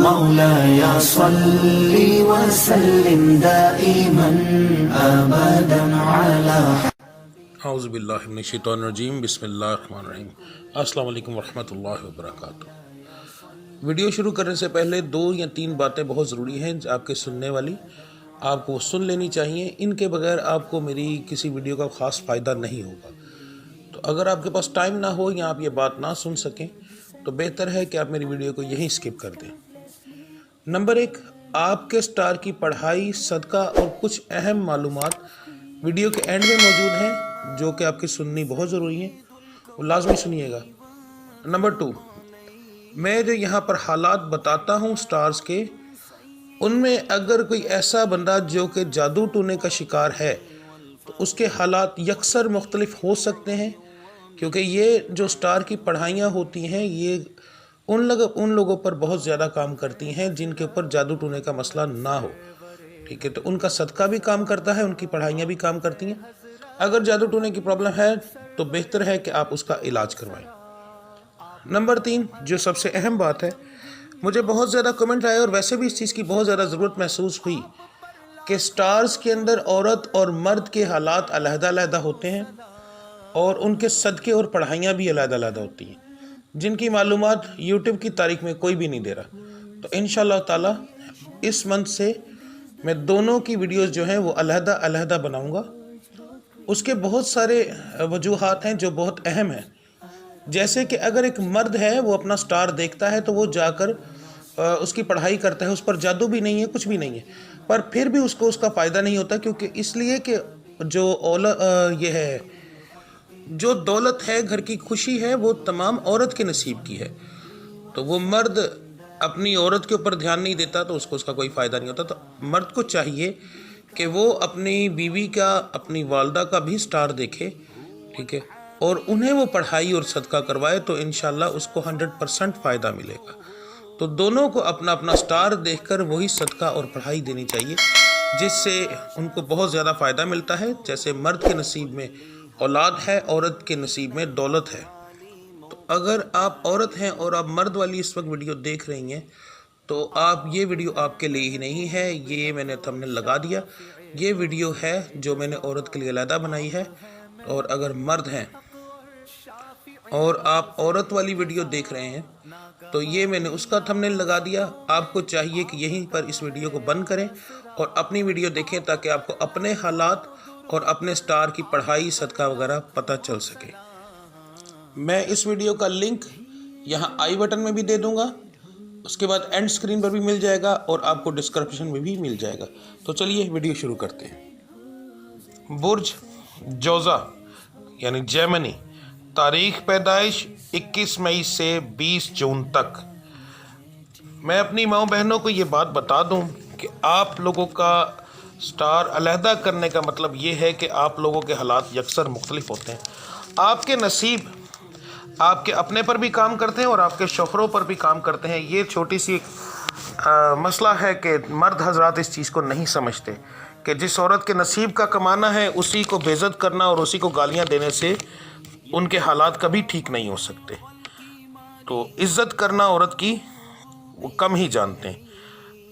مولاي صل وسلم دائما ابدا على اعوذ باللہ من الشیطان الرجیم، بسم اللہ الرحمن الرحیم۔ السلام علیکم ورحمۃ اللہ وبرکاتہ۔ ویڈیو شروع کرنے سے پہلے 2 یا 3 باتیں بہت ضروری ہیں آپ کے سننے والی، آپ کو سن لینی چاہیے۔ ان کے بغیر آپ کو میری کسی ویڈیو کا خاص فائدہ نہیں ہوگا۔ تو اگر آپ کے پاس ٹائم نہ ہو یا آپ یہ بات نہ سن سکیں تو بہتر ہے کہ آپ میری ویڈیو کو یہیں سکپ کر دیں۔ نمبر 1، آپ کے سٹار کی پڑھائی، صدقہ اور کچھ اہم معلومات ویڈیو کے اینڈ میں موجود ہیں جو کہ آپ کی سننی بہت ضروری ہیں، وہ لازمی سنیے گا۔ نمبر 2، میں جو یہاں پر حالات بتاتا ہوں سٹارز کے، ان میں اگر کوئی ایسا بندہ جو کہ جادو ٹونے کا شکار ہے تو اس کے حالات یکسر مختلف ہو سکتے ہیں، کیونکہ یہ جو سٹار کی پڑھائیاں ہوتی ہیں یہ ان لوگوں پر بہت زیادہ کام کرتی ہیں جن کے اوپر جادو ٹونے کا مسئلہ نہ ہو، ٹھیک ہے؟ تو ان کا صدقہ بھی کام کرتا ہے، ان کی پڑھائیاں بھی کام کرتی ہیں۔ اگر جادو ٹونے کی پرابلم ہے تو بہتر ہے کہ آپ اس کا علاج کروائیں۔ نمبر 3، جو سب سے اہم بات ہے، مجھے بہت زیادہ کمنٹ آئے اور ویسے بھی اس چیز کی بہت زیادہ ضرورت محسوس ہوئی کہ سٹارز کے اندر عورت اور مرد کے حالات علیحدہ علیحدہ ہوتے ہیں اور ان کے صدقے اور پڑھائیاں بھی علیحدہ علیحدہ ہوتی ہیں، جن کی معلومات یوٹیوب کی تاریخ میں کوئی بھی نہیں دے رہا۔ تو انشاءاللہ تعالی اس منتھ سے میں دونوں کی ویڈیوز جو ہیں وہ علیحدہ علیحدہ بناؤں گا۔ اس کے بہت سارے وجوہات ہیں جو بہت اہم ہیں، جیسے کہ اگر ایک مرد ہے وہ اپنا سٹار دیکھتا ہے تو وہ جا کر اس کی پڑھائی کرتا ہے، اس پر جادو بھی نہیں ہے، کچھ بھی نہیں ہے، پر پھر بھی اس کو اس کا فائدہ نہیں ہوتا، کیونکہ اس لیے کہ جو دولت ہے، گھر کی خوشی ہے، وہ تمام عورت کے نصیب کی ہے۔ تو وہ مرد اپنی عورت کے اوپر دھیان نہیں دیتا تو اس کو اس کا کوئی فائدہ نہیں ہوتا۔ تو مرد کو چاہیے کہ وہ اپنی بیوی کا، اپنی والدہ کا بھی سٹار دیکھے، ٹھیک ہے، اور انہیں وہ پڑھائی اور صدقہ کروائے تو انشاءاللہ اس کو 100% فائدہ ملے گا۔ تو دونوں کو اپنا اپنا سٹار دیکھ کر وہی صدقہ اور پڑھائی دینی چاہیے، جس سے ان کو بہت زیادہ فائدہ ملتا ہے۔ جیسے مرد کے نصیب میں اولاد ہے، عورت کے نصیب میں دولت ہے۔ تو اگر آپ عورت ہیں اور آپ مرد والی اس وقت ویڈیو دیکھ رہی ہیں تو یہ ویڈیو آپ کے لیے ہی نہیں ہے، یہ میں نے تھمبنیل لگا دیا، یہ ویڈیو ہے جو میں نے عورت کے لیے علیحدہ بنائی ہے۔ اور اگر مرد ہیں اور آپ عورت والی ویڈیو دیکھ رہے ہیں تو یہ میں نے اس کا تھمبنیل لگا دیا۔ آپ کو چاہیے کہ یہیں پر اس ویڈیو کو بند کریں اور اپنی ویڈیو دیکھیں تاکہ آپ کو اپنے حالات اور اپنے سٹار کی پڑھائی، صدقہ وغیرہ پتہ چل سکے۔ میں اس ویڈیو کا لنک یہاں آئی بٹن میں بھی دے دوں گا، اس کے بعد اینڈ سکرین پر بھی مل جائے گا اور آپ کو ڈسکرپشن میں بھی مل جائے گا۔ تو چلیے ویڈیو شروع کرتے ہیں۔ برج جوزہ یعنی جیمنی، تاریخ پیدائش 21 مئی سے 20 جون تک۔ میں اپنی ماؤں بہنوں کو یہ بات بتا دوں کہ آپ لوگوں کا سٹار علیحدہ کرنے کا مطلب یہ ہے کہ آپ لوگوں کے حالات یکسر مختلف ہوتے ہیں۔ آپ کے نصیب آپ کے اپنے پر بھی کام کرتے ہیں اور آپ کے شوہروں پر بھی کام کرتے ہیں۔ یہ چھوٹی سی مسئلہ ہے کہ مرد حضرات اس چیز کو نہیں سمجھتے کہ جس عورت کے نصیب کا کمانا ہے اسی کو بے عزت کرنا اور اسی کو گالیاں دینے سے ان کے حالات کبھی ٹھیک نہیں ہو سکتے۔ تو عزت کرنا عورت کی وہ کم ہی جانتے ہیں۔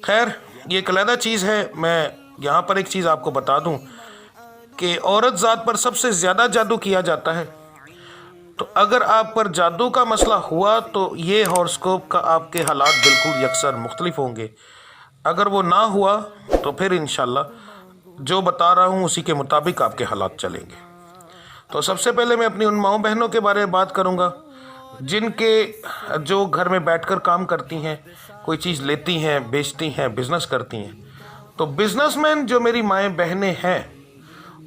خیر، یہ ایک علیحدہ چیز ہے۔ میں یہاں پر ایک چیز آپ کو بتا دوں کہ عورت ذات پر سب سے زیادہ جادو کیا جاتا ہے۔ تو اگر آپ پر جادو کا مسئلہ ہوا تو یہ ہاروسکوپ کا آپ کے حالات بالکل یکسر مختلف ہوں گے۔ اگر وہ نہ ہوا تو پھر انشاءاللہ جو بتا رہا ہوں اسی کے مطابق آپ کے حالات چلیں گے۔ تو سب سے پہلے میں اپنی ان ماؤں بہنوں کے بارے میں بات کروں گا جو گھر میں بیٹھ کر کام کرتی ہیں، کوئی چیز لیتی ہیں، بیچتی ہیں، بزنس کرتی ہیں۔ تو بزنس مین جو میری مائیں بہنیں ہیں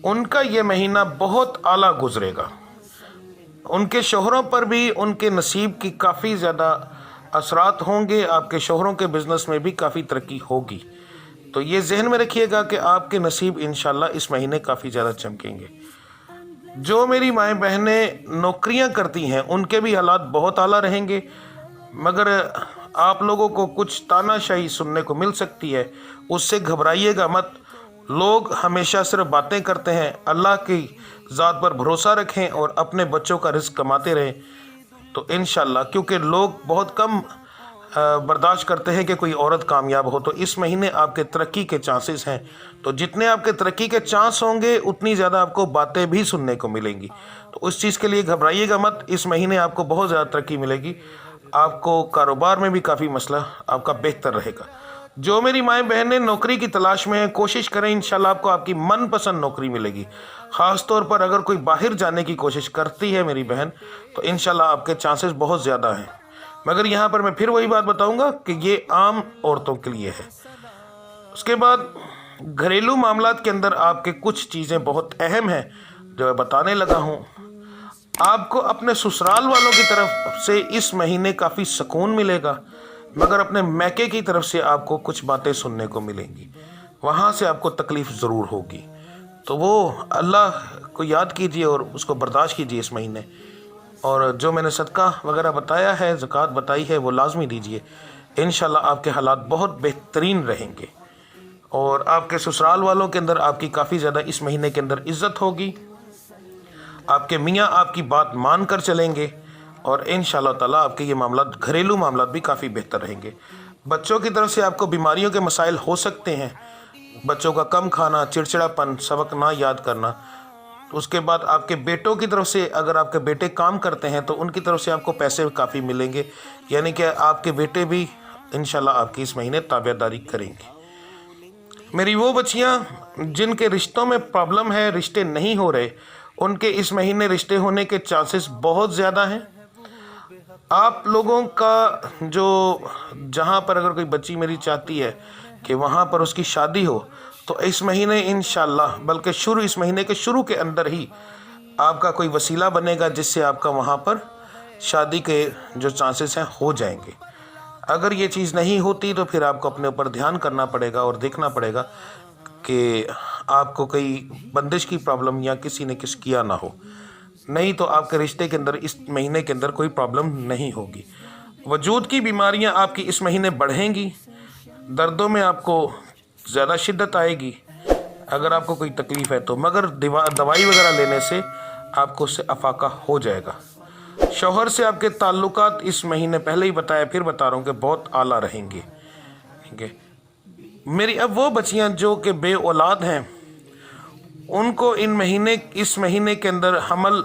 ان کا یہ مہینہ بہت اعلیٰ گزرے گا۔ ان کے شوہروں پر بھی ان کے نصیب کی کافی زیادہ اثرات ہوں گے، آپ کے شوہروں کے بزنس میں بھی کافی ترقی ہوگی۔ تو یہ ذہن میں رکھیے گا کہ آپ کے نصیب انشاءاللہ اس مہینے کافی زیادہ چمکیں گے۔ جو میری مائیں بہنیں نوکریاں کرتی ہیں ان کے بھی حالات بہت اعلیٰ رہیں گے، مگر آپ لوگوں کو کچھ تانا شاہی سننے کو مل سکتی ہے، اس سے گھبرائیے گا مت۔ لوگ ہمیشہ صرف باتیں کرتے ہیں، اللہ کی ذات پر بھروسہ رکھیں اور اپنے بچوں کا رزق کماتے رہیں تو انشاءاللہ، کیونکہ لوگ بہت کم برداشت کرتے ہیں کہ کوئی عورت کامیاب ہو، تو اس مہینے آپ کے ترقی کے چانسز ہیں. تو جتنے آپ کے ترقی کے چانس ہوں گے اتنی زیادہ آپ کو باتیں بھی سننے کو ملیں گی. تو اس چیز کے لیے گھبرائیے گا مت. اس مہینے آپ کو بہت زیادہ ترقی ملے گی. آپ کو کاروبار میں بھی کافی مسئلہ آپ کا بہتر رہے گا. جو میری مائیں بہنیں نوکری کی تلاش میں ہیں، کوشش کریں، انشاءاللہ آپ کو آپ کی من پسند نوکری ملے گی. خاص طور پر اگر کوئی باہر جانے کی کوشش کرتی ہے میری بہن، تو انشاءاللہ آپ کے چانسز بہت زیادہ ہیں. مگر یہاں پر میں پھر وہی بات بتاؤں گا کہ یہ عام عورتوں کے لیے ہے. اس کے بعد گھریلو معاملات کے اندر آپ کے کچھ چیزیں بہت اہم ہیں جو میں بتانے لگا ہوں. آپ کو اپنے سسرال والوں کی طرف سے اس مہینے کافی سکون ملے گا، مگر اپنے میکے کی طرف سے آپ کو کچھ باتیں سننے کو ملیں گی. وہاں سے آپ کو تکلیف ضرور ہوگی. تو وہ اللہ کو یاد کیجئے اور اس کو برداشت کیجئے اس مہینے. اور جو میں نے صدقہ وغیرہ بتایا ہے، زکوٰۃ بتائی ہے، وہ لازمی دیجئے. انشاءاللہ آپ کے حالات بہت بہترین رہیں گے. اور آپ کے سسرال والوں کے اندر آپ کی کافی زیادہ اس مہینے کے اندر عزت ہوگی. آپ کے میاں آپ کی بات مان کر چلیں گے. اور انشاءاللہ تعالیٰ آپ کے یہ معاملات، گھریلو معاملات بھی کافی بہتر رہیں گے. بچوں کی طرف سے آپ کو بیماریوں کے مسائل ہو سکتے ہیں. بچوں کا کم کھانا، چڑچڑاپن، سبق نہ یاد کرنا. اس کے بعد آپ کے بیٹوں کی طرف سے، اگر آپ کے بیٹے کام کرتے ہیں تو ان کی طرف سے آپ کو پیسے کافی ملیں گے. یعنی کہ آپ کے بیٹے بھی انشاءاللہ آپ کی اس مہینے تابعداری کریں گے. میری وہ بچیاں جن کے رشتوں میں پرابلم ہے، رشتے نہیں ہو رہے، ان کے اس مہینے رشتے ہونے کے چانسز بہت زیادہ ہیں. آپ لوگوں کا جو جہاں پر اگر کوئی بچی میری چاہتی ہے کہ وہاں پر اس کی شادی ہو، تو اس مہینے انشاءاللہ، بلکہ اس مہینے کے شروع کے اندر ہی آپ کا کوئی وسیلہ بنے گا جس سے آپ کا وہاں پر شادی کے جو چانسز ہیں ہو جائیں گے. اگر یہ چیز نہیں ہوتی تو پھر آپ کو اپنے اوپر دھیان کرنا پڑے گا اور دیکھنا پڑے گا کہ آپ کو کوئی بندش کی پرابلم یا کسی نے کچھ کیا نہ ہو. نہیں تو آپ کے رشتے کے اندر اس مہینے کے اندر کوئی پرابلم نہیں ہوگی. وجود کی بیماریاں آپ کی اس مہینے بڑھیں گی. دردوں میں آپ کو زیادہ شدت آئے گی اگر آپ کو کوئی تکلیف ہے تو، مگر دوائی وغیرہ لینے سے آپ کو اس سے افاقہ ہو جائے گا. شوہر سے آپ کے تعلقات اس مہینے، پہلے ہی بتایا پھر بتا رہا ہوں کہ بہت اعلیٰ رہیں گے. ٹھیک ہے. میری اب وہ بچیاں جو کہ بے اولاد ہیں، ان کو اس مہینے کے اندر حمل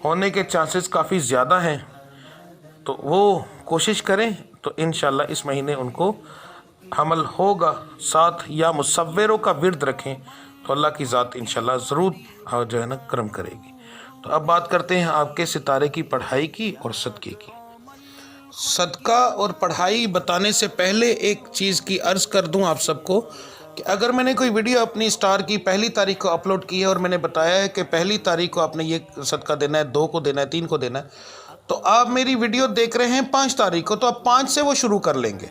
ہونے کے چانسز کافی زیادہ ہیں. تو وہ کوشش کریں تو انشاءاللہ اس مہینے ان کو حمل ہوگا. ساتھ یا مصوروں کا ورد رکھیں تو اللہ کی ذات انشاءاللہ ضرور جو ہے نا کرم کرے گی. تو اب بات کرتے ہیں آپ کے ستارے کی پڑھائی کی اور صدقے کی. صدقہ اور پڑھائی بتانے سے پہلے ایک چیز کی عرض کر دوں آپ سب کو کہ اگر میں نے کوئی ویڈیو اپنی اسٹار کی 1 تاریخ کو اپلوڈ کی ہے اور میں نے بتایا ہے کہ 1 تاریخ کو آپ نے یہ صدقہ دینا ہے، 2 کو دینا ہے، 3 کو دینا ہے، تو آپ میری ویڈیو دیکھ رہے ہیں 5 تاریخ کو، تو آپ 5 سے وہ شروع کر لیں گے.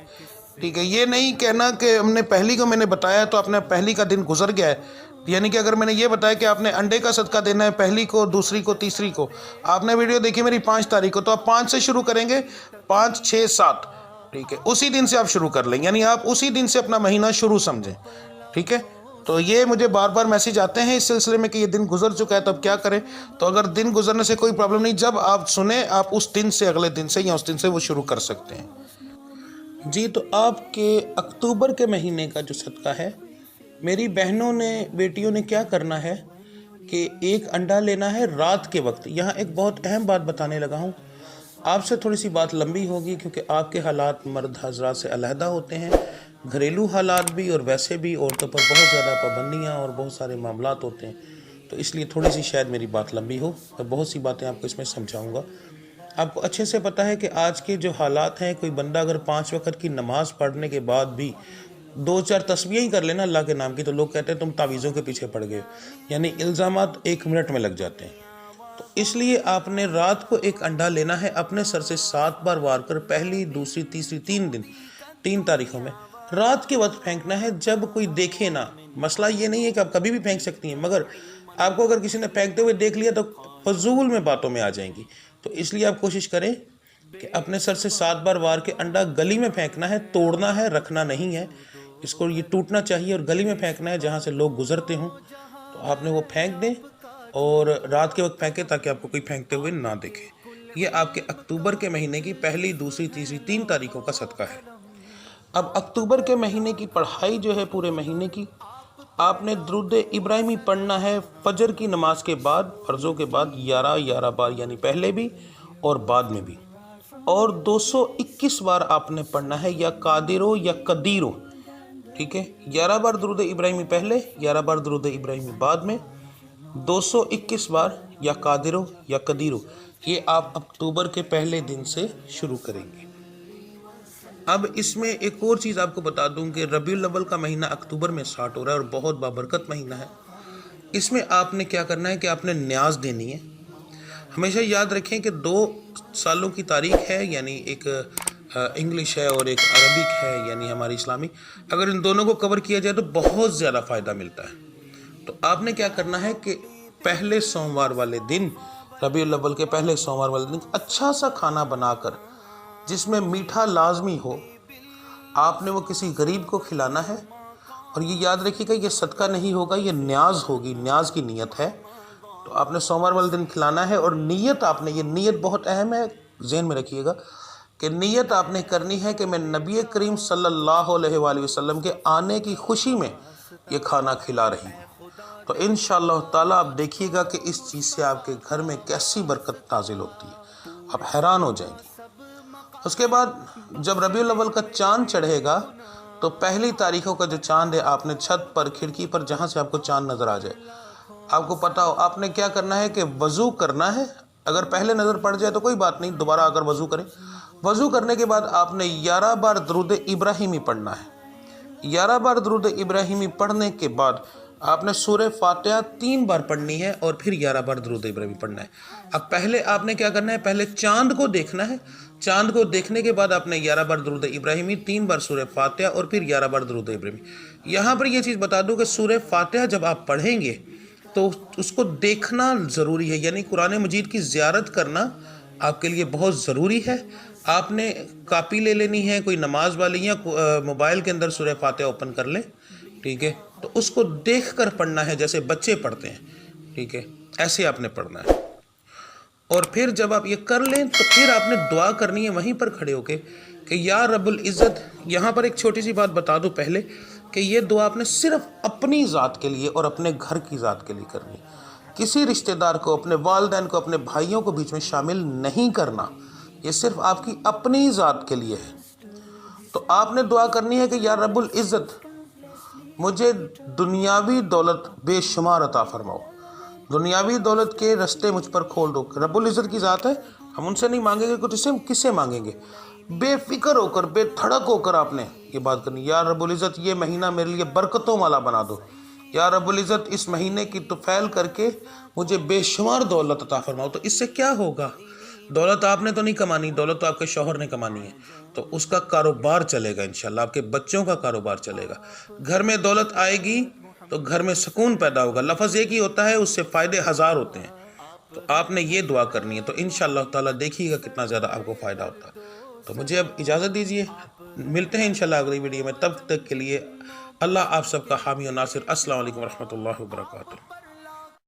ٹھیک ہے. یہ نہیں کہنا کہ ہم نے 1 کو میں نے بتایا تو آپ نے 1 کا دن گزر گیا ہے. یعنی کہ اگر میں نے یہ بتایا کہ آپ نے انڈے کا صدقہ دینا ہے 1 کو، 2 کو، 3 کو، آپ نے ویڈیو دیکھی میری 5 تاریخ کو، تو آپ 5 سے شروع کریں گے. 5، 6، 7. ٹھیک ہے. اسی دن سے آپ شروع کر لیں، یعنی آپ اسی دن سے اپنا مہینہ شروع سمجھیں. ٹھیک ہے. تو یہ مجھے بار بار میسیج آتے ہیں اس سلسلے میں کہ یہ دن گزر چکا ہے تو اب کیا کریں. تو اگر دن گزرنے سے کوئی پرابلم نہیں، جب آپ سنیں آپ اس دن سے، اگلے دن سے یا اس دن سے وہ شروع کر سکتے ہیں. جی. تو آپ کے اکتوبر کے مہینے کا جو صدقہ ہے، میری بہنوں نے، بیٹیوں نے کیا کرنا ہے کہ 1 انڈا لینا ہے رات کے وقت. یہاں ایک بہت اہم بات بتانے لگا ہوں. آپ سے تھوڑی سی بات لمبی ہوگی کیونکہ آپ کے حالات مرد حضرات سے علیحدہ ہوتے ہیں، گھریلو حالات بھی اور ویسے بھی عورتوں پر بہت زیادہ پابندیاں اور بہت سارے معاملات ہوتے ہیں. تو اس لیے تھوڑی سی شاید میری بات لمبی ہو. میں بہت سی باتیں آپ کو اس میں سمجھاؤں گا. آپ کو اچھے سے پتہ ہے کہ آج کے جو حالات ہیں، کوئی بندہ اگر 5 وقت کی نماز پڑھنے کے بعد بھی 2-4 تسبیحیں ہی کر لینا اللہ کے نام کی، تو لوگ کہتے ہیں تم تعویذوں کے پیچھے پڑ گئے. یعنی الزامات 1 منٹ میں لگ جاتے ہیں. تو اس لیے آپ نے رات کو 1 انڈا لینا ہے، اپنے سر سے 7 بار وار کر 1، 2، 3، 3 دن، 3 تاریخوں میں رات کے وقت پھینکنا ہے جب کوئی دیکھے نہ. مسئلہ یہ نہیں ہے کہ آپ کبھی بھی پھینک سکتی ہیں، مگر آپ کو اگر کسی نے پھینکتے ہوئے دیکھ لیا تو فضول میں باتوں میں آ جائیں گی. تو اس لیے آپ کوشش کریں کہ اپنے سر سے 7 بار وار کے انڈا گلی میں پھینکنا ہے، توڑنا ہے، رکھنا نہیں ہے. اس کو یہ ٹوٹنا چاہیے اور گلی میں پھینکنا ہے جہاں سے لوگ گزرتے ہوں. تو آپ نے وہ پھینک دیں اور رات کے وقت پھینکیں تاکہ آپ کو کوئی پھینکتے ہوئے نہ دیکھے. یہ آپ کے اکتوبر کے مہینے کی پہلی، دوسری، تیسری 3 تاریخوں کا صدقہ ہے۔ اب اکتوبر کے مہینے کی پڑھائی جو ہے پورے مہینے کی، آپ نے درود ابراہیمی پڑھنا ہے فجر کی نماز کے بعد، فرضوں کے بعد 11 بار، یعنی پہلے بھی اور بعد میں بھی، اور 221 بار آپ نے پڑھنا ہے، یا قادرو یا قدیرو، ٹھیک ہے، 11 بار درود ابراہیمی پہلے، 11 بار درود ابراہیمی بعد میں، 221 بار یا قادرو یا قدیرو۔ یہ آپ اکتوبر کے پہلے دن سے شروع کریں گے۔ اب اس میں ایک اور چیز آپ کو بتا دوں کہ ربیع الاول کا مہینہ اکتوبر میں سٹارٹ ہو رہا ہے اور بہت بابرکت مہینہ ہے۔ اس میں آپ نے کیا کرنا ہے کہ آپ نے نیاز دینی ہے۔ ہمیشہ یاد رکھیں کہ 2 سالوں کی تاریخ ہے، یعنی ایک انگلش ہے اور ایک عربک ہے، یعنی ہماری اسلامی۔ اگر ان دونوں کو کور کیا جائے تو بہت زیادہ فائدہ ملتا ہے۔ تو آپ نے کیا کرنا ہے کہ پہلے سوموار والے دن، ربیع الاول کے پہلے سوموار والے دن، اچھا سا کھانا بنا کر جس میں میٹھا لازمی ہو، آپ نے وہ کسی غریب کو کھلانا ہے۔ اور یہ یاد رکھیے گا یہ صدقہ نہیں ہوگا، یہ نیاز ہوگی، نیاز کی نیت ہے۔ تو آپ نے سوموار والے دن کھلانا ہے، اور نیت آپ نے، یہ نیت بہت اہم ہے، ذہن میں رکھیے گا کہ نیت آپ نے کرنی ہے کہ میں نبی کریم صلی اللہ علیہ وآلہ وسلم کے آنے کی خوشی میں یہ کھانا کھلا رہی ہوں۔ تو انشاءاللہ تعالیٰ آپ دیکھیے گا کہ اس چیز سے آپ کے گھر میں کیسی برکت نازل ہوتی ہے، آپ حیران ہو جائیں گے۔ اس کے بعد جب ربیع الاول کا چاند چڑھے گا تو پہلی تاریخوں کا جو چاند ہے، آپ نے چھت پر، کھڑکی پر، جہاں سے آپ کو چاند نظر آ جائے، آپ کو پتا ہو، آپ نے کیا کرنا ہے کہ وضو کرنا ہے۔ اگر پہلے نظر پڑ جائے تو کوئی بات نہیں، دوبارہ اگر وضو کریں۔ وضو کرنے کے بعد آپ نے 11 بار درود ابراہیمی پڑھنا ہے۔ 11 بار درود ابراہیمی پڑھنے کے بعد آپ نے سورہ فاتحہ 3 بار پڑھنی ہے، اور پھر 11 بار درود ابراہیمی پڑھنا ہے۔ اب پہلے آپ نے کیا کرنا ہے، پہلے چاند کو دیکھنا ہے۔ چاند کو دیکھنے کے بعد آپ نے 11 بار درود ابراہیمی، 3 بار سورہ فاتحہ، اور پھر 11 بار درود ابراہیمی۔ یہاں پر یہ چیز بتا دوں کہ سورہ فاتحہ جب آپ پڑھیں گے تو اس کو دیکھنا ضروری ہے، یعنی قرآن مجید کی زیارت کرنا آپ کے لیے بہت ضروری ہے۔ آپ نے کاپی لے لینی ہے، کوئی نماز والی، یا موبائل کے اندر سورہ فاتحہ اوپن کر لیں، ٹھیک ہے، تو اس کو دیکھ کر پڑھنا ہے، جیسے بچے پڑھتے ہیں، ٹھیک ہے، ایسے آپ نے پڑھنا ہے۔ اور پھر جب آپ یہ کر لیں تو پھر آپ نے دعا کرنی ہے وہیں پر کھڑے ہو کے کہ یا رب العزت۔ یہاں پر ایک چھوٹی سی بات بتا دوں پہلے کہ یہ دعا آپ نے صرف اپنی ذات کے لیے اور اپنے گھر کی ذات کے لیے کرنی ہے۔ کسی رشتہ دار کو، اپنے والدین کو، اپنے بھائیوں کو بیچ میں شامل نہیں کرنا، یہ صرف آپ کی اپنی ذات کے لیے ہے۔ تو آپ نے دعا کرنی ہے کہ یا رب العزت مجھے دنیاوی دولت بے شمار عطا فرماؤ، دنیاوی دولت کے رستے مجھ پر کھول دو۔ رب العزت کی ذات ہے، ہم ان سے نہیں مانگیں گے کچھ، اسے کس سے مانگیں گے؟ بے فکر ہو کر، بے دھڑک ہو کر آپ نے یہ بات کرنی، یا رب العزت یہ مہینہ میرے لیے برکتوں والا بنا دو، یا رب العزت اس مہینے کی طفیل کر کے مجھے بے شمار دولت عطا فرماؤ۔ تو اس سے کیا ہوگا؟ دولت آپ نے تو نہیں کمانی، دولت تو آپ کے شوہر نے کمانی ہے، تو اس کا کاروبار چلے گا انشاءاللہ، آپ کے بچوں کا کاروبار چلے گا۔ گھر میں دولت آئے گی تو گھر میں سکون پیدا ہوگا۔ لفظ ایک ہی ہوتا ہے، اس سے فائدے ہزار ہوتے ہیں۔ تو آپ نے یہ دعا کرنی ہے، تو انشاءاللہ تعالیٰ دیکھیے گا کتنا زیادہ آپ کو فائدہ ہوتا ہے۔ تو مجھے اب اجازت دیجیے، ملتے ہیں انشاءاللہ اگلی ویڈیو میں، تب تک کے لیے اللہ آپ سب کا حامی و ناصر۔ السلام علیکم ورحمۃ اللہ وبرکاتہ۔